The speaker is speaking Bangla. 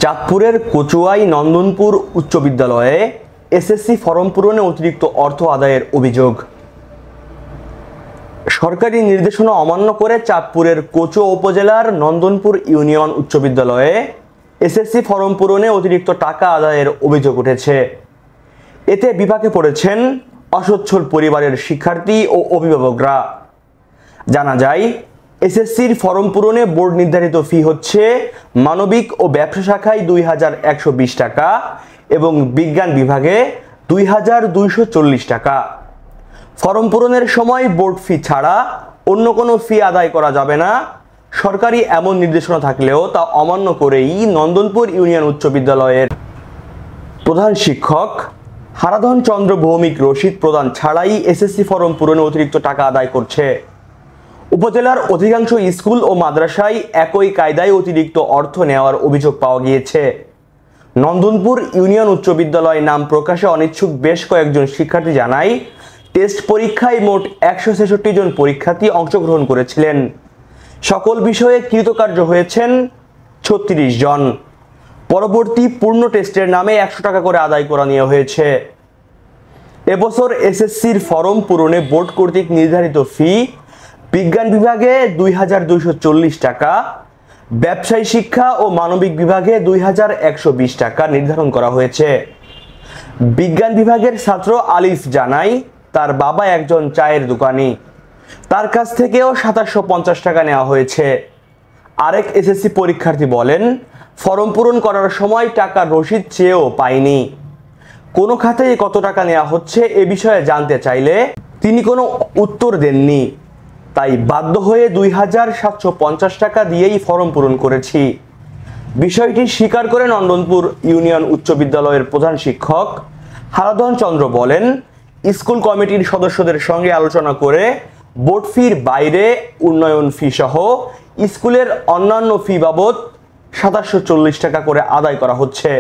চাঁদপুরের কচুয়াই নন্দনপুর উচ্চ বিদ্যালয়ে এসএসসি ফরম পূরণে অতিরিক্ত অর্থ আদায়ের অভিযোগ। সরকারি নির্দেশনা অমান্য করে চাঁদপুরের কচুয়া উপজেলার নন্দনপুর ইউনিয়ন উচ্চ বিদ্যালয়ে এসএসসি ফরম পূরণে অতিরিক্ত টাকা আদায়ের অভিযোগ উঠেছে। এতে বিপাকে পড়েছেন অসচ্ছল পরিবারের শিক্ষার্থী ও অভিভাবকরা। জানা যায়, এসএসসির ফরম পূরণে বোর্ড নির্ধারিত ফি হচ্ছে মানবিক ও ব্যবসা শাখায় 2120 টাকা এবং বিজ্ঞান বিভাগে 2240 টাকা। ফরম পূরণের সময় বোর্ড ফি ছাড়া অন্য কোনো ফি আদায় করা যাবে না। সরকারি এমন নির্দেশনা থাকলেও তা অমান্য করেই নন্দনপুর ইউনিয়ন উচ্চ বিদ্যালয়ের প্রধান শিক্ষক হারাধন চন্দ্র ভৌমিক রশিদ প্রদান ছাড়াই এসএসসি ফরম পূরণে অতিরিক্ত টাকা আদায় করছে। উপজেলার অধিকাংশ স্কুল ও মাদ্রাসায় একই কায়দায় অতিরিক্ত অর্থ নেওয়ার অভিযোগ পাওয়া গিয়েছে। নন্দনপুর ইউনিয়ন উচ্চ বিদ্যালয় নাম প্রকাশে অনিচ্ছুক বেশ কয়েকজন শিক্ষার্থী জানায়, টেস্ট পরীক্ষায় মোট 166 জন পরীক্ষার্থী অংশগ্রহণ করেছিলেন। সকল বিষয়ে কৃতকার্য হয়েছেন 36 জন। পরবর্তী পূর্ণ টেস্টের নামে 100 টাকা করে আদায় করা নেওয়া হয়েছে। এবছর এসএসসির ফরম পূরণে বোর্ড কর্তৃক নির্ধারিত ফি বিজ্ঞান বিভাগে 2240 টাকা, ব্যবসায় শিক্ষা ও মানবিক বিভাগে 2120 টাকা নির্ধারণ করা হয়েছে। বিজ্ঞান বিভাগের ছাত্র আলিফ জানায়, তার বাবা একজন চায়ের দোকানি, তার কাছ থেকেও 2750 টাকা নেওয়া হয়েছে। আরেক এসএসসি পরীক্ষার্থী বলেন, ফরম পূরণ করার সময় টাকার রসিদ চেয়েও পাইনি। কোন খাতে কত টাকা নেওয়া হচ্ছে এ বিষয়ে জানতে চাইলে তিনি কোনো উত্তর দেননি। তাই বাধ্য হয়ে 2750 টাকা দিয়েই ফরম পূরণ করেছি। বিষয়টি স্বীকার করে নন্দনপুর ইউনিয়ন উচ্চ বিদ্যালয়ের প্রধান শিক্ষক হারাধন চন্দ্র বলেন, স্কুল কমিটির সদস্যদের সঙ্গে আলোচনা করে বোর্ড ফির বাইরে উন্নয়ন ফি সহ স্কুলের অন্যান্য ফি বাবদ 2740 টাকা করে আদায় করা হচ্ছে।